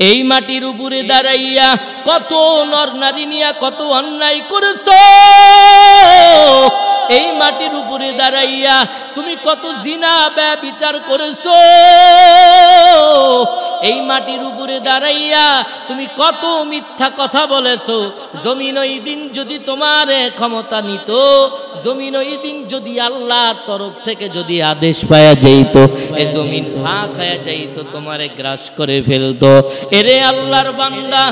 এই মাটির উপরে দাঁড়াইয়া কত নর নারী নিয়া কত অন্যায় করেছো। এই মাটির উপরে দাঁড়াইয়া তুমি কত জিনা ব্যভিচার করেছো। এই মাটির উপরে দাঁড়াইয়া তুমি কত মিথ্যা কথা বলেছো। জমিন ওই দিন যদি তোমার ক্ষমতা নিত, জমিন ওই দিন যদি আল্লাহর তরফ থেকে যদি আদেশ পাওয়া যাইত, এ জমিন ফাঁক হয়ে যাইত, তোমারে গ্রাস করে ফেলতো। এরে আল্লাহর বান্দা,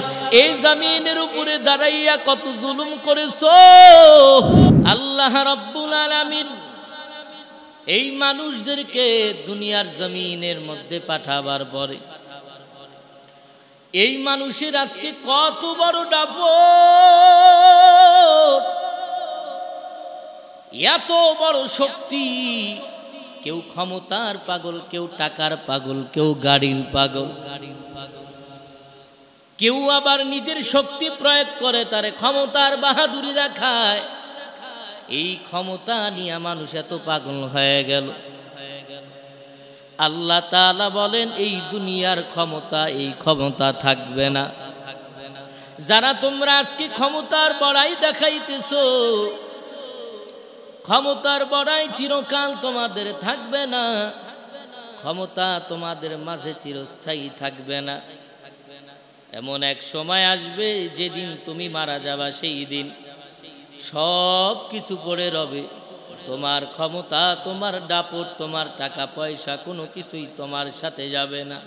এই জমিনের উপরে দাঁড়াইয়া কত জুলুম করেছো। আল্লাহ রাব্বুল আলামিন এই মানুষদেরকে দুনিয়ার জমিনের মধ্যে পাঠাবার পরে এই মানুষের আজকে কত বড় দাপট, এত বড় শক্তি। কেউ ক্ষমতার পাগল, কেউ টাকার পাগল, কেউ গাড়ির পাগল, কেউ আবার নিজের শক্তি প্রয়োগ করে তারে ক্ষমতার বাহাদুরি দেখায়। এই ক্ষমতা নিয়ে মানুষ এত পাগল হয়ে গেল। আল্লাহ তাআলা বলেন এই দুনিয়ার ক্ষমতা, এই ক্ষমতা থাকবে না। যারা তোমরা আজকে ক্ষমতার বড়াই দেখাইতেছো, ক্ষমতার বড়াই চিরকাল তোমাদের থাকবে না। ক্ষমতা তোমাদের মাঝে চিরস্থায়ী থাকবে না। এমন এক সময় আসবে যেদিন তুমি মারা যাবা, সেই দিন সব কিছু পড়ে রবে। তোমার ক্ষমতা, তোমার দাপট, তোমার টাকা পয়সা কোনো কিছুই তোমার সাথে যাবে না।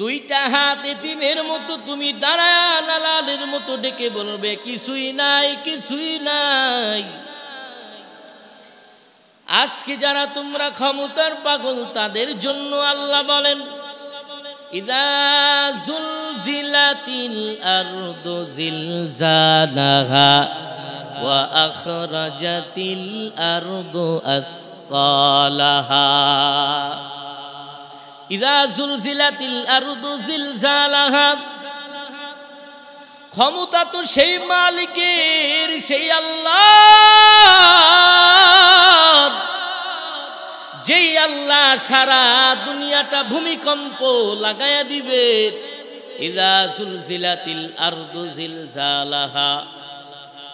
দুইটা হাত এতিমের মতো তুমি দাঁড়ায়া লালালের মতো ডেকে বলবে কিছুই নাই, কিছুই নাই। আজকে যারা তোমরা ক্ষমতার পাগল, তাদের জন্য আল্লাহ বলেন ইযা যুলজিলাতিল আরদু জিলজালাহা ওয়া আখরাজাতিল আরদু আসকালাহা। ইযা যুলজিলাতিল আরদু জিলজালাহা, ক্ষমতা তো সেই মালিকের, সেই আল্লাহ, যেই আল্লাহ সারা দুনিয়াটা ভূমিকম্প লাগায়া দিবে। ইযা যুলজিলাতিল আরদু জিলজালাহা,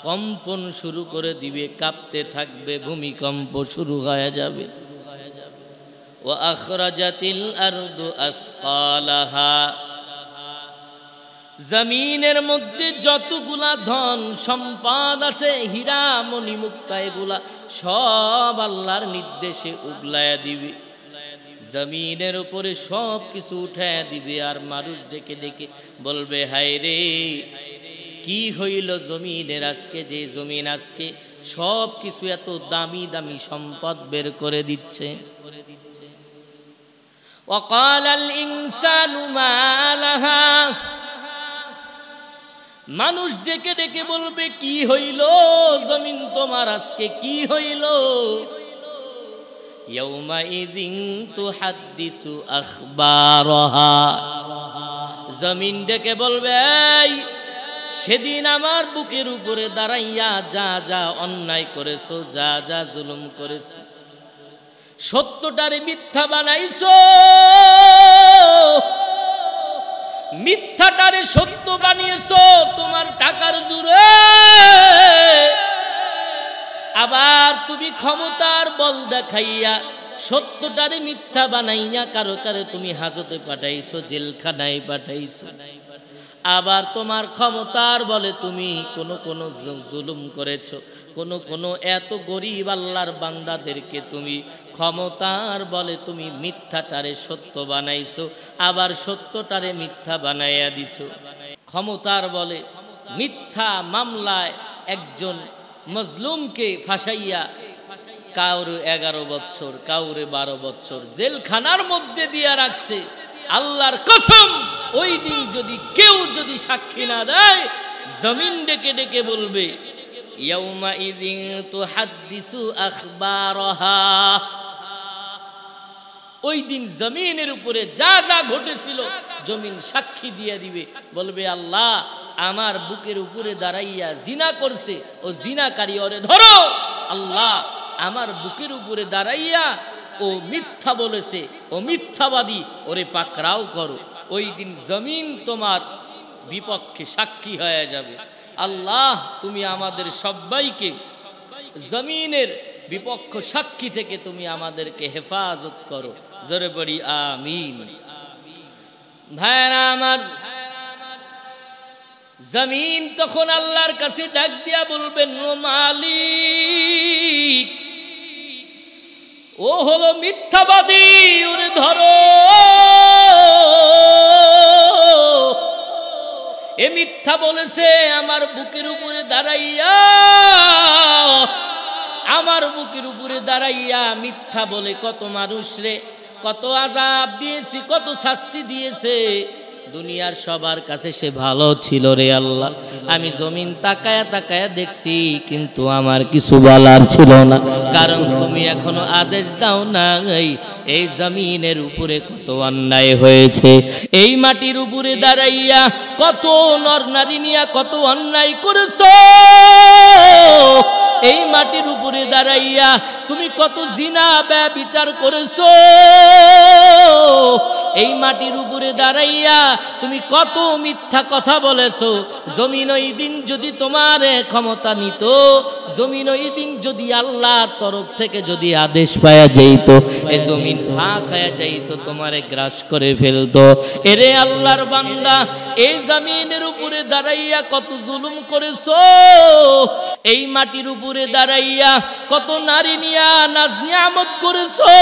কম্পন শুরু করে দিবে, কাঁপতে থাকবে, ভূমিকম্প শুরু হয়ে যাবে। ওয়া আখরাজাতিল আরদু আসকালাহা, জমিনের মধ্যে যতগুলা ধন সম্পদ আছে, হীরা মণি মুক্তা, এগুলা সব আল্লাহর নির্দেশে উগলায়া দিবে। জমিনের উপরে সব কিছু উঠায়া দিবে। আর মানুষ ডেকে ডেকে বলবে হায় রে, কি হইল জমিনের আজকে, যে জমিন আজকে সব কিছু এত দামি দামি সম্পদ বের করে দিচ্ছে। ওয়াকালাল ইনসানু মা লাহা, মানুষ ডেকে ডেকে বলবে কি হইল জমিন তোমার আজকে, কি হইল। ইয়াউমাইযিন তুহাদ্দিসু আখবারাহা, জমিন ডেকে বলবে এই সেদিন আমার বুকের উপরে দাঁড়াইয়া যা যা অন্যায় করেছো, যা যা জুলুম করেছো, সত্যটারে মিথ্যা বানাইছো, মিথ্যাটারে সত্য বানিয়েছো তোমার টাকার জোরে। আবার তুমি ক্ষমতার বল দেখাইয়া সত্যটারে মিথ্যা বানাইয়া কারো কারো তুমি হাজতে পাঠাইছো, জেলখানায় পাঠাইছো। আবার তোমার ক্ষমতার বলে তুমি কোন জুলুম করেছো, কোন এত গরিব আল্লাহর বান্দাদেরকে তুমি ক্ষমতার বলে তুমি মিথ্যাটারে সত্য বানাইছো, আবার সত্যটারে মিথ্যা বানাইয়া দিছো। ক্ষমতার বলে মিথ্যা মামলায় একজন মজলুমকে ফাঁসাইয়া কাউরে 11 বছর, কাউরে 12 বছর জেলখানার মধ্যে দিয়া রাখছে। আল্লাহর কসম, ওই দিন যদি কেউ যদি সাক্ষী না দেয়, জমিন ডেকে ডেকে বলবে ইয়াউমাইযিন তুহাদ্দিসু আখবারাহা, ওই দিন জমিনের উপরে যা যা ঘটেছিল জমিন সাক্ষী দিয়ে দিবে। বলবে আল্লাহ আমার বুকের উপরে দাঁড়াইয়া জিনা করছে, ও জিনাকারী, ওরে ধরো। আল্লাহ আমার বুকের উপরে দাঁড়াইয়া ও মিথ্যা বলেছে, ও মিথ্যাবাদী, ওরে পাকড়াও করো। ওই দিন জমিন তোমার বিপক্ষে সাক্ষী হয়ে যাবে। আল্লাহ তুমি আমাদের সবাইকে জমিনের বিপক্ষ সাক্ষী থেকে তুমি আমাদেরকে হেফাজত করো, জোরে বলি আমিন। ভাইরা আমার, জমিন তখন আল্লাহর কাছে ডাক দিয়া বলবেন, ও মালিক, ও হলো মিথ্যাবাদী, ওরে ধরো। এ মিথ্যা বলেছে আমার বুকের উপরে দাঁড়াইয়া, আমার বুকের উপরে দাঁড়াইয়া মিথ্যা বলে কত মানুষরে কত আযাব দিয়েছি, কত শাস্তি দিয়েছে। দুনিয়ার সবার কাছে সে ভালো ছিল রে আল্লাহ। আমি জমিন তাকায়া তাকায়া দেখছি, কিন্তু আমার কিছু বলার ছিল না, কারণ তুমি এখনো আদেশ দাও নাই। এই জমিনের উপরে কত অন্যায় হয়েছে, এই মাটির উপরে দাঁড়াইয়া কত নর নারী নিয়া কত অন্যায় করেছো। এই মাটির উপরে দাঁড়াইয়া তুমি কত জিনা ব্যভিচার করেছো। এই মাটির উপরে দাঁড়াইয়া তুমি কত মিথ্যা কথা বলেছো। জমিন ওই দিন যদি তোমার ক্ষমতা নিত, জমিন ওই দিন যদি আল্লাহর তরফ থেকে যদি আদেশ পাওয়া যাইত, এই জমিন ফাঁক হয়ে যাইত, তোমারে গ্রাস করে ফেলতো। এরে আল্লাহর বান্দা, এই জমিনের উপরে দাঁড়াইয়া কত জুলুম করেছো। এই মাটির উপরে দাঁড়াইয়া কত নারী নিয়া নাজ নিয়ামত করেছো।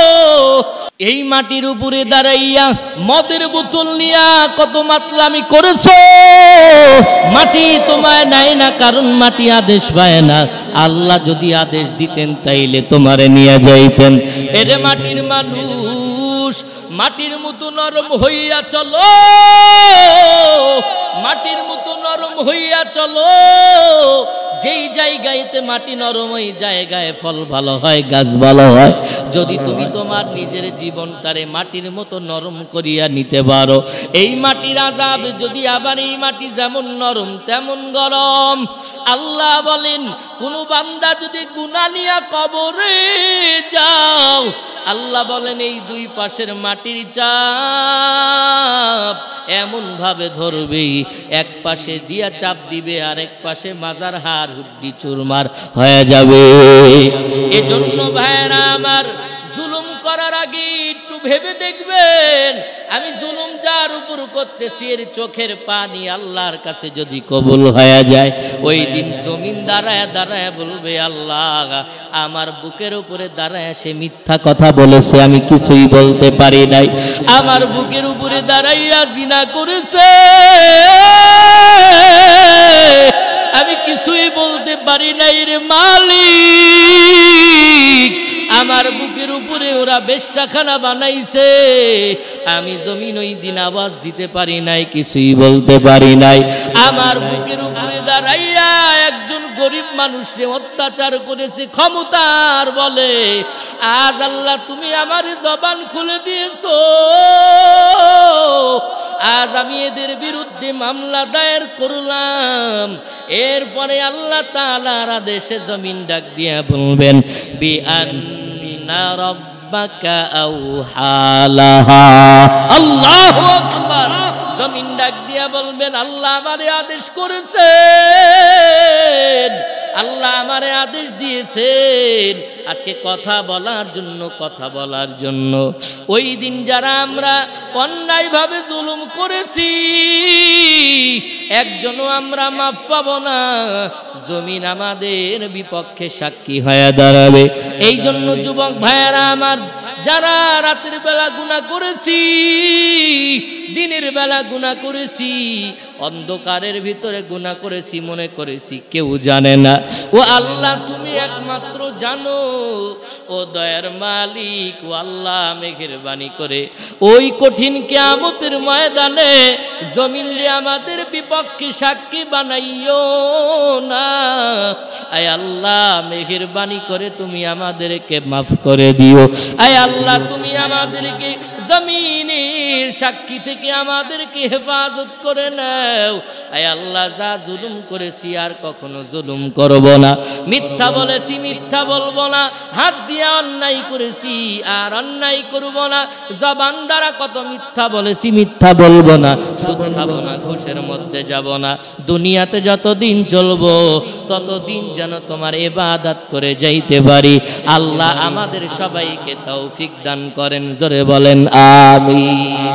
এই মাটির উপরে দাঁড়াইয়া মদের বোতল নিয়া কত মাতলামি করেছো। মাটি তোমায় নেয় না, কারণ মাটি আদেশ পায় না। আল্লাহ যদি আদেশ দিতেন তাইলে তোমারে নিয়ে যাইতেন। এরে মাটির মানুষ, মাটির মতো নরম হইয়া চলো, মাটির মতো নরম হইয়া চলো। যেই জায়গায়তে মাটি নরম, ওই জায়গায় ফল ভালো হয়, গাছ ভালো হয়। যদি তুমি তোমার নিজের জীবনটারে মাটির মতো নরম করিয়া নিতে পারো, এই মাটির আযাব যদি আবার এই মাটি যেমন নরম তেমন গরম। আল্লাহ বলেন, কোন বান্দা যদি গুনাহ নিয়া কবরে যাও, আল্লাহ বলেন এই দুই পাশের মাটির চাপ এমন ভাবে ধরবে, এক পাশে দিয়া চাপ দিবে আর এক পাশে মাজার হাড় হুড্ডি চুরমার হয়ে যাবে। এজন্য ভাইরা আমার, জুলুম করার আগে একটু ভেবে দেখবেন, আমি জুলুম যার উপর করতেছি এর চোখের পানি আল্লাহর কাছে যদি কবুল হয়ে যায়, ওই দিন জমিন দাঁড়ায় দাঁড়ায় বলবে, আল্লাহ আমার বুকের উপরে দাঁড়ায় সে মিথ্যা কথা বলেছে, আমি কিছুই বলতে পারি নাই। আমার বুকের উপরে দাঁড়াইয়া জিনা করেছে, আমি কিছুই বলতে পারি নাই রে মালিক। আমার বুকের উপরে ওরা বেশ্যাখানা বানাইছে, আমি জমিন ওই দিন আওয়াজ দিতে পারি নাই, কিছুই বলতে পারি নাই। আমার বুকের উপরে দাঁড়াইয়া একজন গরিব মানুষকে অত্যাচার করেছে ক্ষমতার বলে। আজ আল্লাহ তুমি আমার জবান খুলে দিয়েছো, আজ আমি এদের বিরুদ্ধে মামলা দায়ের করলাম। এরপরে আল্লাহ তাআলার আদেশে জমিন ডাক দিয়া বলবেন, বিআন্না রাব্বাকা আওহালাহা। আল্লাহু আকবার। জমিন ডাক দিয়া বলবেন, আল্লাহ আমারে আদেশ করেছেন, আল্লাহ আমারে আদেশ দিয়েছেন আজকে কথা বলার জন্য, কথা বলার জন্য। ওই দিন যারা আমরা অন্যায়ভাবে জুলুম করেছি, একজনও আমরা মাফ পাবো না। জমিন আমাদের বিপক্ষে সাক্ষী হয়ে দাঁড়াবে। এই জন্য যুবক ভাইয়েরা আমার, যারা রাতের বেলা গুনাহ করেছি, দিনের বেলা গুনাহ করেছি, অন্ধকারের ভিতরে গুনাহ করেছি, মনে করেছি কেউ জানে না। ও আল্লাহ তুমি একমাত্র জানো। ও দয়ার মালিক, ও আল্লাহ মেহেরবানি করে ওই কঠিন কিয়ামতের ময়দানে জমিন রে আমাদের বিপক্ষে সাক্ষী বানাইও না। আয় আল্লাহ মেহেরবানি করে তুমি আমাদেরকে মাফ করে দিও। আয় আল্লাহ তুমি আমাদেরকে জমিনের সাক্ষী থেকে আমাদেরকে হেফাজত করে না। দাও, আয় আল্লাহ যা জুলুম করেছি আর কখনো জুলুম করব না, মিথ্যা বলেছি মিথ্যা বলবো না, হাত দিয়ে অন্যায় করেছি আর অন্যায় করব না, জবান দ্বারা কত মিথ্যা বলেছি মিথ্যা বলবো না, সুদ খাবো না, ঘুষের মধ্যে যাব না, দুনিয়াতে যতদিন চলবো ততদিন যেন তোমার ইবাদত করে যাইতে পারি। আল্লাহ আমাদের সবাইকে তৌফিক দান করেন, জোরে বলেন আমিন।